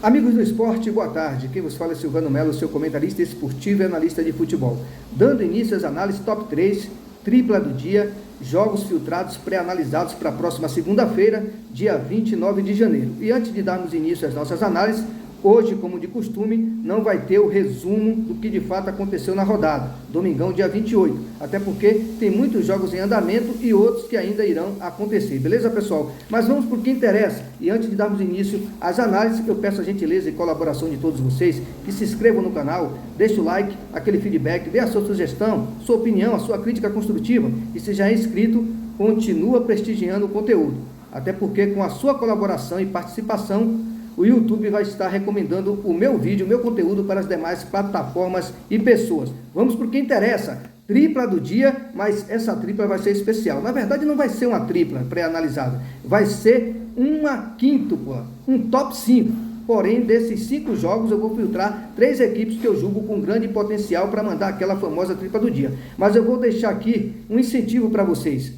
Amigos do esporte, boa tarde. Quem vos fala é Silvano Melo, seu comentarista esportivo e analista de futebol. Dando início às análises top 3, tripla do dia, jogos filtrados pré-analisados para a próxima segunda-feira, dia 29 de janeiro. E antes de darmos início às nossas análises, hoje, como de costume, não vai ter o resumo do que de fato aconteceu na rodada, domingão, dia 28, até porque tem muitos jogos em andamento e outros que ainda irão acontecer, beleza, pessoal? Mas vamos por que interessa, e antes de darmos início às análises, eu peço a gentileza e colaboração de todos vocês que se inscrevam no canal, deixe o like, aquele feedback, dê a sua sugestão, sua opinião, a sua crítica construtiva, e se já é inscrito, continua prestigiando o conteúdo, até porque com a sua colaboração e participação, o YouTube vai estar recomendando o meu vídeo, o meu conteúdo para as demais plataformas e pessoas. Vamos por que interessa. Tripla do dia, mas essa tripla vai ser especial. Na verdade, não vai ser uma tripla pré-analisada. Vai ser uma quíntupla, um top 5. Porém, desses 5 jogos, eu vou filtrar 3 equipes que eu julgo com grande potencial para mandar aquela famosa tripla do dia. Mas eu vou deixar aqui um incentivo para vocês.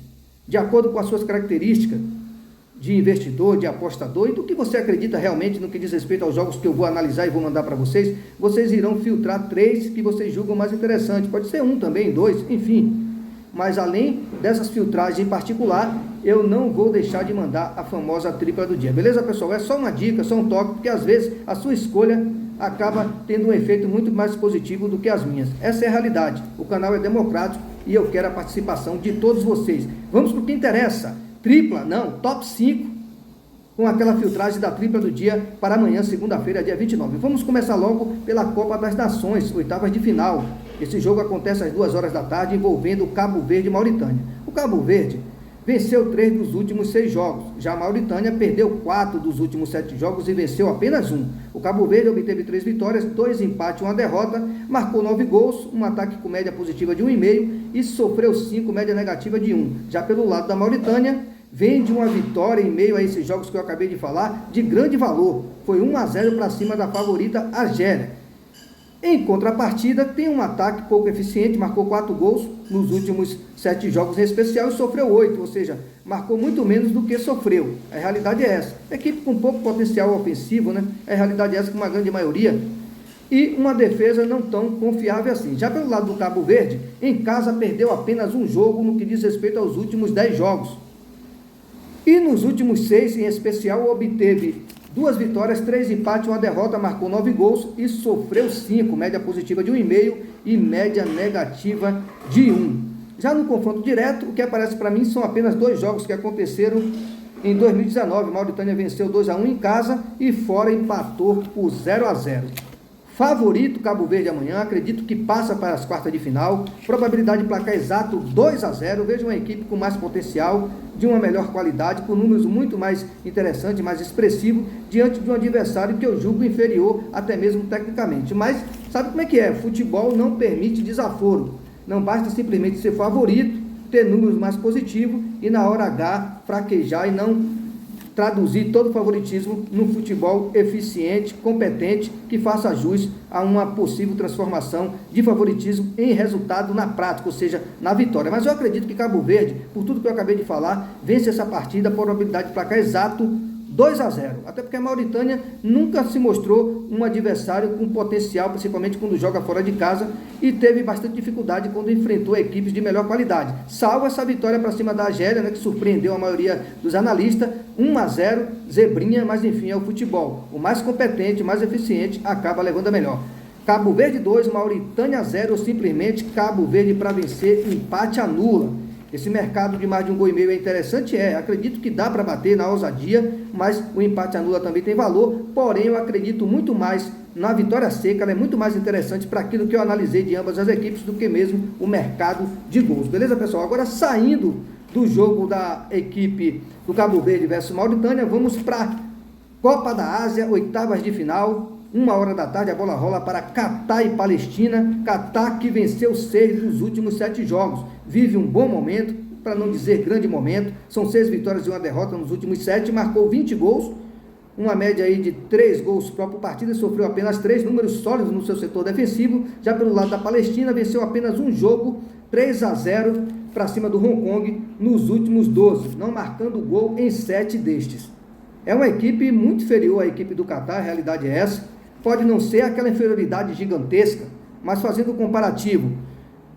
De acordo com as suas características, de investidor, de apostador e do que você acredita realmente no que diz respeito aos jogos que eu vou analisar e vou mandar para vocês, vocês irão filtrar 3 que vocês julgam mais interessantes, pode ser 1 também, 2, enfim, mas além dessas filtragens em particular, eu não vou deixar de mandar a famosa tripla do dia, beleza, pessoal? É só uma dica, só um toque, porque às vezes a sua escolha acaba tendo um efeito muito mais positivo do que as minhas. Essa é a realidade, o canal é democrático e eu quero a participação de todos vocês. Vamos para o que interessa. Tripla, não, top 5, com aquela filtragem da tripla do dia para amanhã, segunda-feira, dia 29. Vamos começar logo pela Copa das Nações, oitavas de final. Esse jogo acontece às 2 horas da tarde, envolvendo o Cabo Verde e Mauritânia. O Cabo Verde venceu 3 dos últimos 6 jogos, já a Mauritânia perdeu 4 dos últimos 7 jogos e venceu apenas 1. O Cabo Verde obteve 3 vitórias, 2 empates e 1 derrota, marcou 9 gols, um ataque com média positiva de 1,5 e sofreu 5, média negativa de 1. Já pelo lado da Mauritânia, vem de uma vitória em meio a esses jogos que eu acabei de falar, de grande valor. Foi 1-0 para cima da favorita Argélia. Em contrapartida, tem um ataque pouco eficiente, marcou 4 gols nos últimos 7 jogos em especial e sofreu 8, ou seja, marcou muito menos do que sofreu. A realidade é essa. Equipe com pouco potencial ofensivo, né? A realidade é essa, com uma grande maioria. E uma defesa não tão confiável assim. Já pelo lado do Cabo Verde, em casa perdeu apenas um jogo no que diz respeito aos últimos 10 jogos. E nos últimos 6, em especial, obteve 2 vitórias, 3 empates, 1 derrota, marcou 9 gols e sofreu 5, média positiva de 1,5 e média negativa de 1. Já no confronto direto, o que aparece para mim são apenas 2 jogos que aconteceram em 2019. Mauritânia venceu 2-1 em casa e fora empatou por 0-0. Favorito Cabo Verde amanhã, acredito que passa para as quartas de final, probabilidade de placar exato 2-0, vejo uma equipe com mais potencial, de uma melhor qualidade, com números muito mais interessantes, mais expressivos, diante de um adversário que eu julgo inferior até mesmo tecnicamente. Mas sabe como é que é? Futebol não permite desaforo, não basta simplesmente ser favorito, ter números mais positivos e na hora H fraquejar e não traduzir todo o favoritismo num futebol eficiente, competente, que faça jus a uma possível transformação de favoritismo em resultado na prática, ou seja, na vitória. Mas eu acredito que Cabo Verde, por tudo que eu acabei de falar, vence essa partida, probabilidade de placar exato 2-0, até porque a Mauritânia nunca se mostrou um adversário com potencial, principalmente quando joga fora de casa, e teve bastante dificuldade quando enfrentou equipes de melhor qualidade, salvo essa vitória para cima da Argélia, né, que surpreendeu a maioria dos analistas, 1-0, zebrinha, mas enfim, é o futebol, o mais competente, o mais eficiente, acaba levando a melhor. Cabo Verde 2, Mauritânia 0, ou simplesmente Cabo Verde para vencer, empate anula. Esse mercado de mais de 1,5 gol é interessante, acredito que dá para bater na ousadia, mas o empate anula também tem valor, porém eu acredito muito mais na vitória seca, ela é muito mais interessante para aquilo que eu analisei de ambas as equipes do que mesmo o mercado de gols, beleza, pessoal? Agora, saindo do jogo da equipe do Cabo Verde versus Mauritânia, vamos para a Copa da Ásia, oitavas de final. 1 hora da tarde, a bola rola para Catar e Palestina. Catar que venceu 6 dos últimos 7 jogos. Vive um bom momento, para não dizer grande momento. São 6 vitórias e 1 derrota nos últimos 7. Marcou 20 gols. Uma média aí de 3 gols por partida. Sofreu apenas 3 números sólidos no seu setor defensivo. Já pelo lado da Palestina, venceu apenas um jogo. 3-0 para cima do Hong Kong nos últimos 12. Não marcando gol em 7 destes. É uma equipe muito inferior à equipe do Catar, a realidade é essa. Pode não ser aquela inferioridade gigantesca, mas fazendo um comparativo,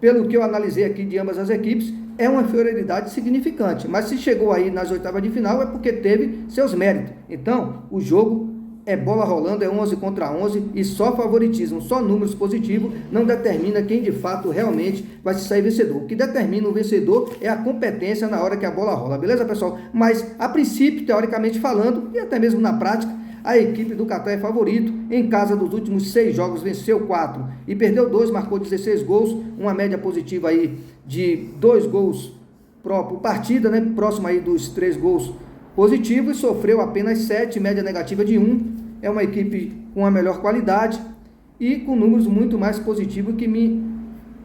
pelo que eu analisei aqui de ambas as equipes, é uma inferioridade significante. Mas se chegou aí nas oitavas de final é porque teve seus méritos. Então, o jogo é bola rolando, é 11 contra 11 e só favoritismo, só números positivos não determina quem de fato realmente vai se sair vencedor. O que determina o vencedor é a competência na hora que a bola rola, beleza, pessoal? Mas, a princípio, teoricamente falando, e até mesmo na prática, a equipe do Catar é favorito. Em casa, dos últimos 6 jogos, venceu 4 e perdeu 2, marcou 16 gols, uma média positiva aí de 2 gols por partida, né? Próximo aí dos 3 gols positivos, e sofreu apenas 7, média negativa de 1. É uma equipe com a melhor qualidade e com números muito mais positivos que me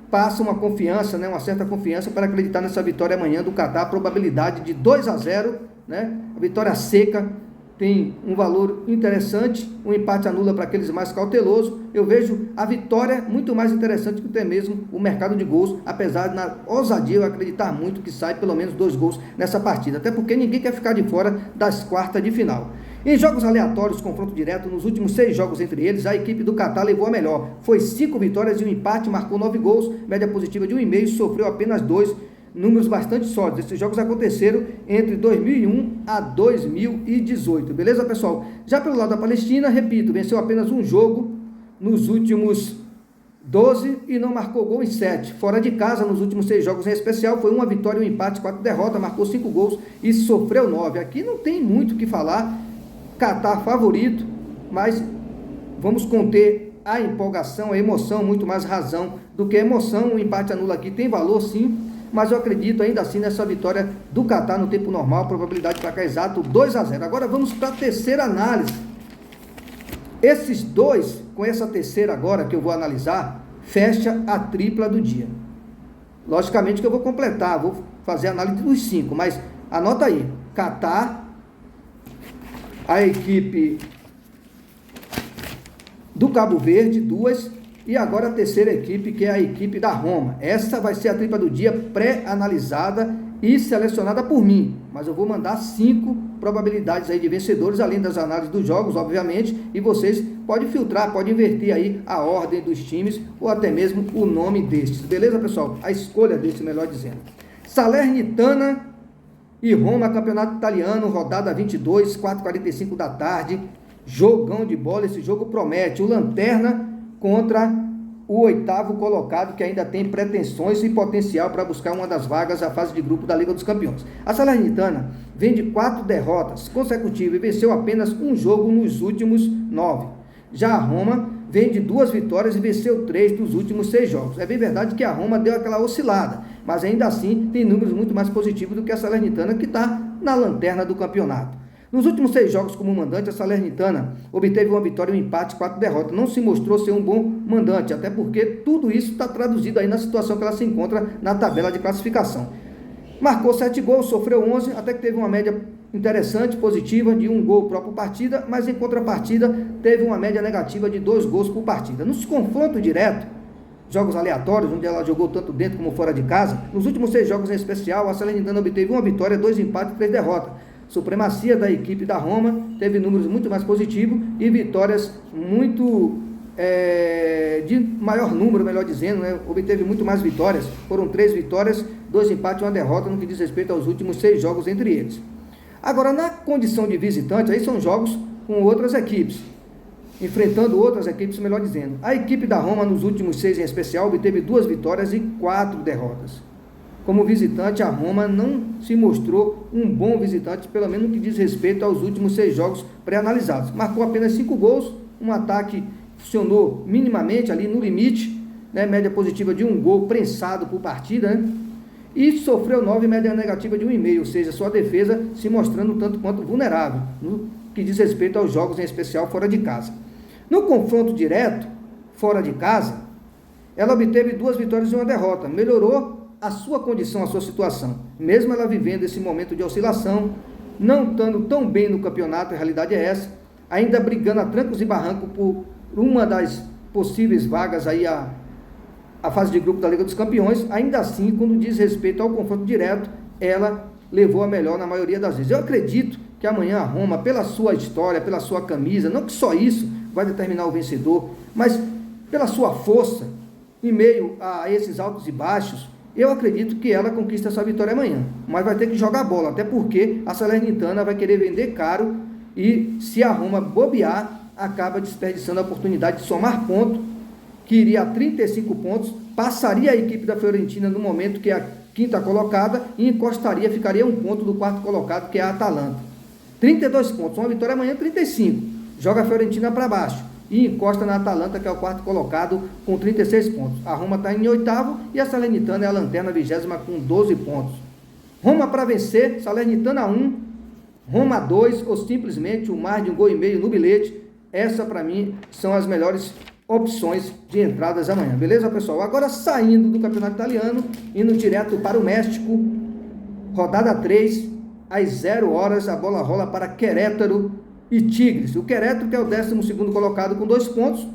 passam uma confiança, né? Uma certa confiança para acreditar nessa vitória amanhã do Catar. Probabilidade de 2-0, né? A vitória seca tem um valor interessante, um empate anula para aqueles mais cautelosos. Eu vejo a vitória muito mais interessante que até mesmo o mercado de gols, apesar de na ousadia eu acreditar muito que sai pelo menos 2 gols nessa partida, até porque ninguém quer ficar de fora das quartas de final. Em jogos aleatórios, confronto direto, nos últimos 6 jogos entre eles, a equipe do Catar levou a melhor. Foi 5 vitórias e um empate, marcou 9 gols, média positiva de 1,5, sofreu apenas 2, números bastante sólidos. Esses jogos aconteceram entre 2001 a 2018, beleza, pessoal? Já pelo lado da Palestina, repito, venceu apenas um jogo nos últimos 12 e não marcou gol em 7. Fora de casa, nos últimos 6 jogos em especial, foi uma vitória, um empate, 4 derrotas, marcou 5 gols e sofreu 9. Aqui não tem muito o que falar. Catar favorito, mas vamos conter a empolgação, a emoção, muito mais razão do que emoção. O empate anula aqui tem valor sim, mas eu acredito ainda assim nessa vitória do Catar no tempo normal, probabilidade de placar exato 2-0. Agora vamos para a terceira análise. Esses dois, com essa terceira agora que eu vou analisar, fecha a tripla do dia. Logicamente que eu vou completar, vou fazer a análise dos 5, mas anota aí, Catar, a equipe do Cabo Verde, 2, e agora a terceira equipe, que é a equipe da Roma. Essa vai ser a tripla do dia pré-analisada e selecionada por mim, mas eu vou mandar 5 probabilidades aí de vencedores, além das análises dos jogos, obviamente, e vocês podem filtrar, podem inverter aí a ordem dos times, ou até mesmo o nome destes, beleza, pessoal? A escolha destes, melhor dizendo. Salernitana e Roma, campeonato italiano, rodada 22, 4h45 da tarde, jogão de bola, esse jogo promete. O Lanterna contra o 8º colocado, que ainda tem pretensões e potencial para buscar uma das vagas à fase de grupo da Liga dos Campeões. A Salernitana vem de 4 derrotas consecutivas e venceu apenas um jogo nos últimos 9. Já a Roma vem de 2 vitórias e venceu 3 dos últimos 6 jogos. É bem verdade que a Roma deu aquela oscilada, mas ainda assim tem números muito mais positivos do que a Salernitana, que está na lanterna do campeonato. Nos últimos 6 jogos como mandante, a Salernitana obteve uma vitória, um empate, 4 derrotas. Não se mostrou ser um bom mandante, até porque tudo isso está traduzido aí na situação que ela se encontra na tabela de classificação. Marcou 7 gols, sofreu 11, até que teve uma média interessante, positiva, de 1 gol por partida, mas em contrapartida teve uma média negativa de 2 gols por partida. Nos confrontos diretos, jogos aleatórios, onde ela jogou tanto dentro como fora de casa, nos últimos 6 jogos em especial, a Salernitana obteve uma vitória, 2 empates e 3 derrotas. Supremacia da equipe da Roma, teve números muito mais positivos e vitórias muito de maior número, melhor dizendo, né? Obteve muito mais vitórias, foram 3 vitórias, 2 empates e 1 derrota no que diz respeito aos últimos 6 jogos entre eles. Agora, na condição de visitante, aí são jogos com outras equipes, enfrentando outras equipes, melhor dizendo. A equipe da Roma, nos últimos 6 em especial, obteve 2 vitórias e 4 derrotas. Como visitante, a Roma não se mostrou um bom visitante, pelo menos no que diz respeito aos últimos 6 jogos pré-analisados. Marcou apenas 5 gols, um ataque funcionou minimamente ali no limite, né? Média positiva de 1 gol prensado por partida, né? E sofreu 9, média negativa de 1,5, ou seja, sua defesa se mostrando tanto quanto vulnerável, no que diz respeito aos jogos, em especial fora de casa. No confronto direto, fora de casa, ela obteve 2 vitórias e 1 derrota, melhorou a sua condição, a sua situação, mesmo ela vivendo esse momento de oscilação, não estando tão bem no campeonato, a realidade é essa, ainda brigando a trancos e barrancos por uma das possíveis vagas aí a fase de grupo da Liga dos Campeões. Ainda assim, quando diz respeito ao confronto direto, ela levou a melhor na maioria das vezes. Eu acredito que amanhã a Roma, pela sua história, pela sua camisa, não que só isso vai determinar o vencedor, mas pela sua força, em meio a esses altos e baixos, eu acredito que ela conquista essa vitória amanhã. Mas vai ter que jogar bola, até porque a Salernitana vai querer vender caro e se a Roma bobear, acaba desperdiçando a oportunidade de somar ponto, que iria a 35 pontos, passaria a equipe da Fiorentina no momento que é a quinta colocada e encostaria, ficaria um ponto do quarto colocado, que é a Atalanta. 32 pontos, uma vitória amanhã, 35. Joga a Fiorentina para baixo e encosta na Atalanta, que é o quarto colocado, com 36 pontos. A Roma está em oitavo e a Salernitana é a lanterna 20ª com 12 pontos. Roma para vencer, Salernitana 1, Roma 2, ou simplesmente o mais de um gol e meio no bilhete. Essa, para mim, são as melhores opções de entradas amanhã. Beleza, pessoal? Agora, saindo do campeonato italiano, indo direto para o México, rodada 3, às 0 horas, a bola rola para Querétaro e Tigres. O Querétaro, que é o 12º colocado com 2 pontos,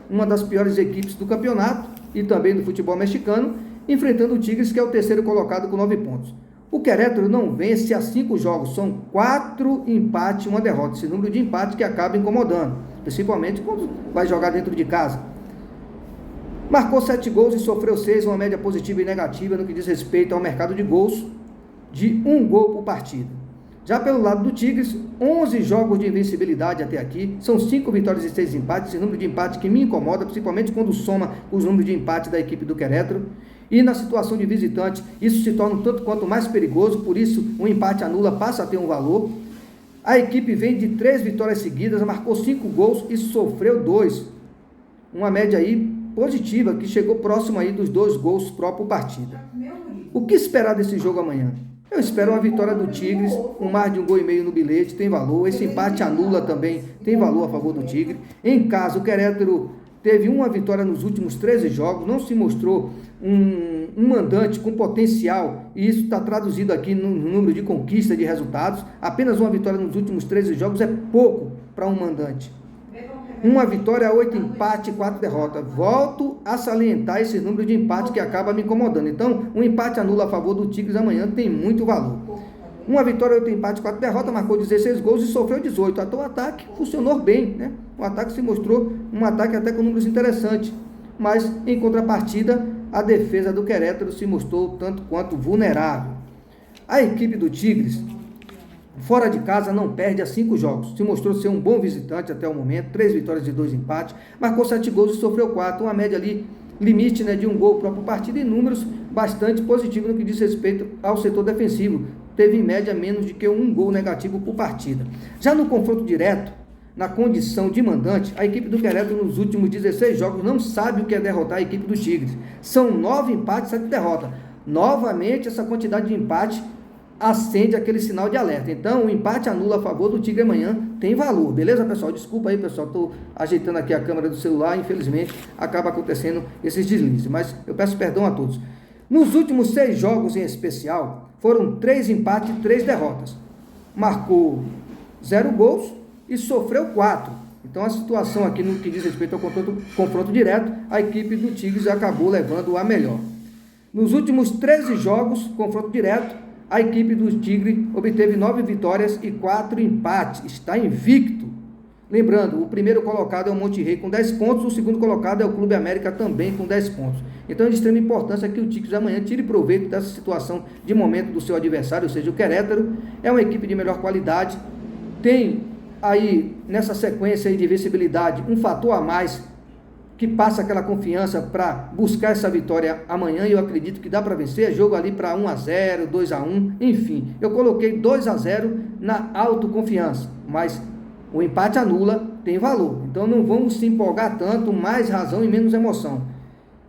uma das piores equipes do campeonato e também do futebol mexicano, enfrentando o Tigres, que é o 3º colocado com 9 pontos. O Querétaro não vence há 5 jogos, são 4 empates e 1 derrota. Esse número de empate que acaba incomodando, principalmente quando vai jogar dentro de casa. Marcou 7 gols e sofreu 6, uma média positiva e negativa no que diz respeito ao mercado de gols, de 1 gol por partida. Já pelo lado do Tigres, 11 jogos de invencibilidade até aqui, são 5 vitórias e 6 empates, esse número de empate que me incomoda, principalmente quando soma os números de empate da equipe do Querétaro. E na situação de visitante, isso se torna um tanto quanto mais perigoso, por isso o empate anula, passa a ter um valor. A equipe vem de 3 vitórias seguidas, marcou 5 gols e sofreu 2. Uma média aí positiva, que chegou próximo aí dos 2 gols próprio partida. O que esperar desse jogo amanhã? Eu espero uma vitória do Tigres, um mais de 1 gol e meio no bilhete, tem valor. Esse empate anula também, tem valor a favor do Tigre. Em casa, o Querétaro teve uma vitória nos últimos 13 jogos, não se mostrou um mandante com potencial, e isso está traduzido aqui no número de conquista de resultados. Apenas uma vitória nos últimos 13 jogos é pouco para um mandante. Uma vitória, 8 empates e 4 derrotas. Volto a salientar esse número de empate que acaba me incomodando. Então, um empate anula a favor do Tigres amanhã tem muito valor. Uma vitória, 8 empates e 4 derrotas, marcou 16 gols e sofreu 18. Até o ataque funcionou bem, né? O ataque se mostrou um ataque até com números interessantes. Mas, em contrapartida, a defesa do Querétaro se mostrou tanto quanto vulnerável. A equipe do Tigres, fora de casa, não perde há 5 jogos. Se mostrou ser um bom visitante até o momento. 3 vitórias e 2 empates. Marcou 7 gols e sofreu 4. Uma média ali, limite, né, de 1 gol próprio partida, e números bastante positivos no que diz respeito ao setor defensivo. Teve em média menos de que 1 gol negativo por partida. Já no confronto direto, na condição de mandante, a equipe do Querétaro nos últimos 16 jogos não sabe o que é derrotar a equipe do Tigres. São 9 empates e 7 derrotas. Novamente, essa quantidade de empate acende aquele sinal de alerta. Então, o empate anula a favor do Tigre amanhã, tem valor. Beleza, pessoal? Desculpa aí, pessoal, estou ajeitando aqui a câmera do celular, infelizmente, acaba acontecendo esses deslizes, mas eu peço perdão a todos. Nos últimos 6 jogos em especial, foram 3 empates e 3 derrotas. Marcou 0 gols e sofreu 4. Então, a situação aqui no que diz respeito ao confronto direto, a equipe do Tigres acabou levando a melhor. Nos últimos 13 jogos, confronto direto, a equipe do Tigre obteve 9 vitórias e 4 empates. Está invicto. Lembrando, o primeiro colocado é o Monterrey com 10 pontos, o segundo colocado é o Clube América também com 10 pontos. Então, é de extrema importância que o Tigres amanhã tire proveito dessa situação de momento do seu adversário, ou seja, o Querétaro. É uma equipe de melhor qualidade, tem aí, nessa sequência aí de vencibilidade, um fator a mais que passa aquela confiança para buscar essa vitória amanhã, e eu acredito que dá para vencer. É jogo ali para 1-0, 2-1, enfim. Eu coloquei 2-0 na autoconfiança, mas o empate anula, tem valor. Então não vamos se empolgar tanto, mais razão e menos emoção.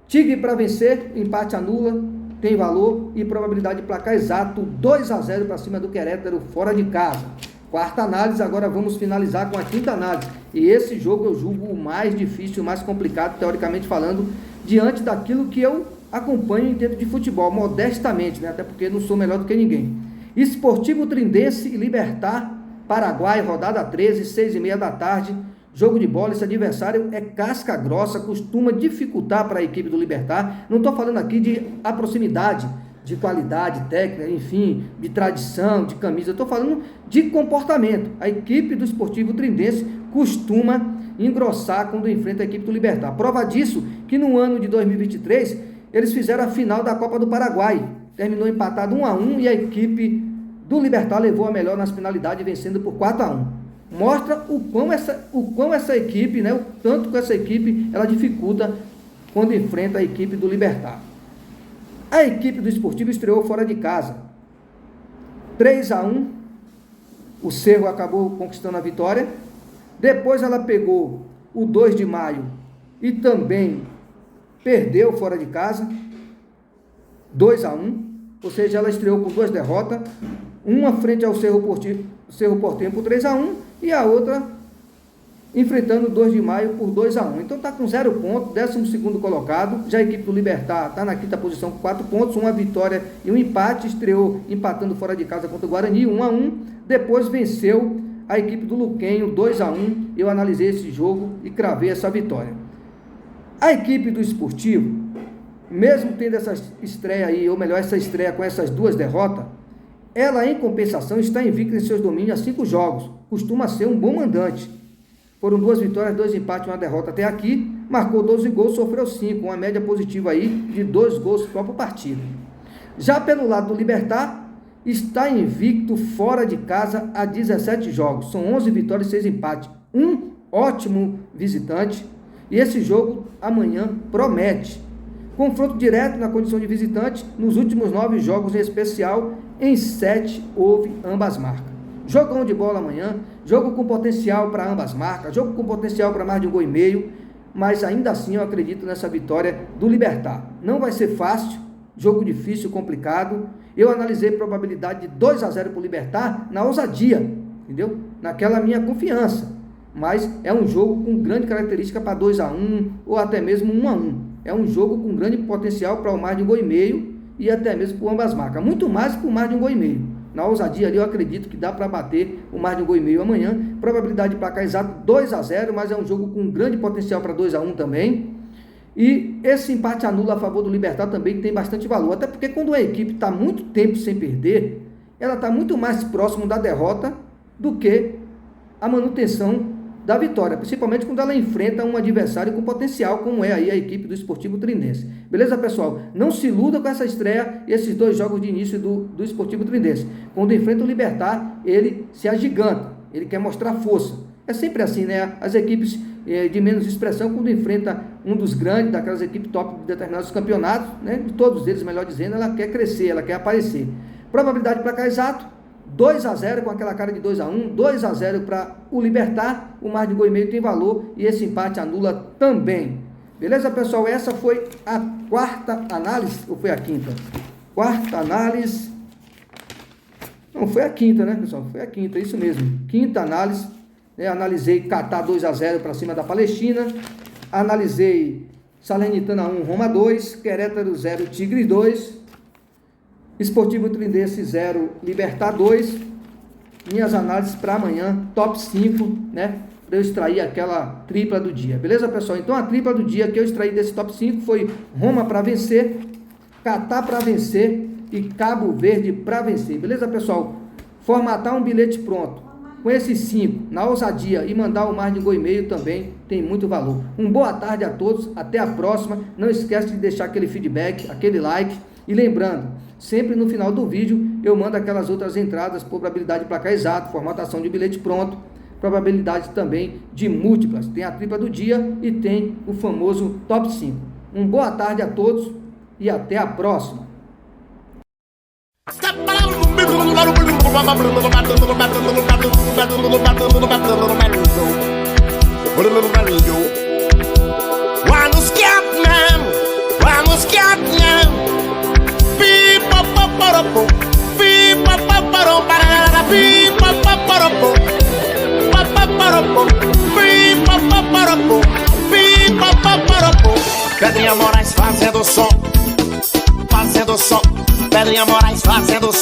Tigre para vencer, empate anula, tem valor e probabilidade de placar exato, 2-0 para cima do Querétaro fora de casa. Quarta análise, agora vamos finalizar com a quinta análise. E esse jogo eu julgo o mais difícil, o mais complicado, teoricamente falando, diante daquilo que eu acompanho e entendo de futebol, modestamente, né? Até porque não sou melhor do que ninguém. Esportivo Trindense e Libertad, Paraguai, rodada 13, 6h30 da tarde. Jogo de bola, esse adversário é casca grossa, costuma dificultar para a equipe do Libertad. Não estou falando aqui de a proximidade, de qualidade técnica, enfim, de tradição, de camisa. Eu estou falando de comportamento. A equipe do Esportivo Trindade costuma engrossar quando enfrenta a equipe do Libertad. Prova disso que no ano de 2023 eles fizeram a final da Copa do Paraguai. Terminou empatado 1-1 e a equipe do Libertad levou a melhor nas penalidades, vencendo por 4-1. Mostra o quão essa equipe, né, o tanto que essa equipe ela dificulta quando enfrenta a equipe do Libertad. A equipe do Esportivo estreou fora de casa. 3-1, o Cerro acabou conquistando a vitória. Depois ela pegou o 2 de maio e também perdeu fora de casa, 2-1, ou seja, ela estreou com 2 derrotas, uma frente ao Cerro Porteño por 3-1 e a outra enfrentando o 2 de maio por 2-1. Então está com 0 pontos, 12º colocado. Já a equipe do Libertad está na 5ª posição com 4 pontos, uma vitória e um empate. Estreou empatando fora de casa contra o Guarani, 1-1. Depois venceu a equipe do Luquenho, 2-1. Eu analisei esse jogo e cravei essa vitória. A equipe do Esportivo, mesmo tendo essa estreia aí, ou melhor, essa estreia com essas 2 derrotas, ela em compensação está invicta em seus domínios há 5 jogos. Costuma ser um bom mandante. Foram 2 vitórias, 2 empates e uma derrota até aqui. Marcou 12 gols, sofreu 5, uma média positiva aí de 2 gols por partida. Já pelo lado do Libertad, está invicto fora de casa há 17 jogos. São 11 vitórias e 6 empates. Um ótimo visitante. E esse jogo amanhã promete. Confronto direto na condição de visitante. Nos últimos 9 jogos em especial, em 7 houve ambas marcas. Jogão de bola amanhã, jogo com potencial para ambas marcas, jogo com potencial para mais de 1,5 gol, mas ainda assim eu acredito nessa vitória do Libertad. Não vai ser fácil, jogo difícil, complicado. Eu analisei a probabilidade de 2-0 para o Libertad na ousadia, entendeu? Naquela minha confiança, mas é um jogo com grande característica para 2-1 ou até mesmo 1-1. É um jogo com grande potencial para o mais de 1,5 gol e até mesmo por ambas marcas, muito mais por mais de 1,5 gol. Na ousadia ali eu acredito que dá para bater o mais de 1,5 gol amanhã. Probabilidade de placar exato 2-0, mas é um jogo com grande potencial para 2-1 também. E esse empate anula a favor do Libertad também, que tem bastante valor. Até porque quando a equipe está muito tempo sem perder, ela está muito mais próximo da derrota do que a manutenção da vitória, principalmente quando ela enfrenta um adversário com potencial, como é aí a equipe do Esportivo Trindade. Beleza, pessoal? Não se iluda com essa estreia e esses 2 jogos de início do Esportivo Trindade. Quando enfrenta o Libertad, ele se agiganta, ele quer mostrar força. É sempre assim, né? As equipes de menos expressão, quando enfrenta um dos grandes, daquelas equipes top de determinados campeonatos, né? De todos eles, melhor dizendo, ela quer crescer, ela quer aparecer. Probabilidade de placar exato 2-0 com aquela cara de 2-1, 2-0 para o Libertad, o mais de 1,5 gol tem valor e esse empate anula também. Beleza, pessoal? Essa foi a 4ª análise, ou foi a 5ª? 4ª análise. Não, foi a 5ª, né, pessoal? Foi a 5ª, isso mesmo. 5ª análise. Analisei Catar 2-0 para cima da Palestina. Analisei Salernitana 1, Roma 2, Querétaro 0, Tigres 2. Esportivo Trindade 0, Libertad 2. Minhas análises para amanhã, top 5, né? Para eu extrair aquela tripla do dia. Beleza, pessoal? Então a tripla do dia que eu extraí desse top 5 foi Roma para vencer, Catar para vencer e Cabo Verde para vencer. Beleza, pessoal? Formatar um bilhete pronto com esses 5 na ousadia e mandar o mais de 1,5 gol também tem muito valor. Boa tarde a todos, até a próxima. Não esquece de deixar aquele feedback, aquele like. E lembrando, sempre no final do vídeo eu mando aquelas outras entradas, probabilidade de placar exato, formatação de bilhete pronto, probabilidade também de múltiplas. Tem a tripla do dia e tem o famoso top 5. Boa tarde a todos e até a próxima. Pedrinha Moraes fazendo som, Pedrinha Moraes fazendo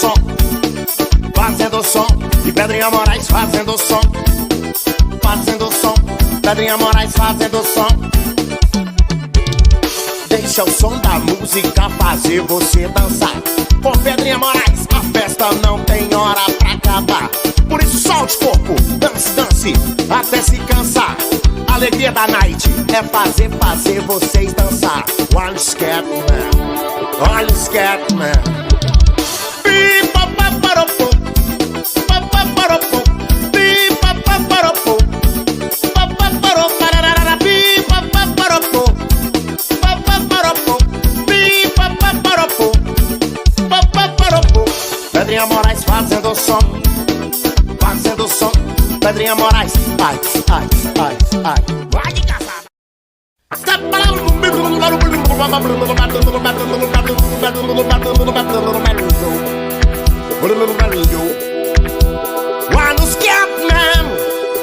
som, e Pedrinha Moraes fazendo som, Pedrinha Moraes fazendo som. Deixa o som da música fazer você dançar. Com Pedrinha Moraes, a festa não tem hora pra acabar. Por isso solte o corpo, dance, dance, até se cansar. A alegria da night é fazer vocês dançar. One scat man, one scat man. Pi-pa-pa-pa-ro-pô, pa-pa-pa-ro-pô, pi-pa-pa-pa-ro-pô, pa-pa-pa-ro-pa-ra-ra-ra, pi-pa-pa-pa-ro-pô, pa-pa-pa-ro-pô, pi-pa-pa-pa-ro-pô, pa-pa-pa-ro-pô. Pedrinha Moraes fazendo som, fazendo som. Pedrinha Moraes, ai, ai, ai, ai. Vai de casada.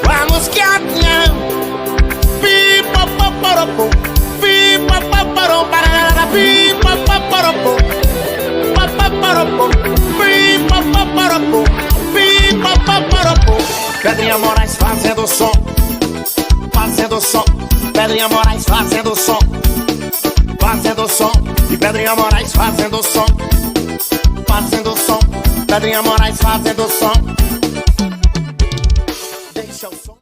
Vamos Catman, pi-pa-pa-pa-ro-pô, pi-pa-pa-pa-ro-pa-ra-ra-ra, pi-pa-pa-pa-ro-pô, pa-pa-pa-ro-pô, pi-pa-pa-pa-ro-pô, pi-pa-pa-pa-ro-pô. Pedrinha Moraes fazendo som, fazendo som. Pedrinha Moraes fazendo som, fazendo som. E Pedrinha Moraes fazendo som, fazendo som. Pedrinha Moraes fazendo som. Deixa o som.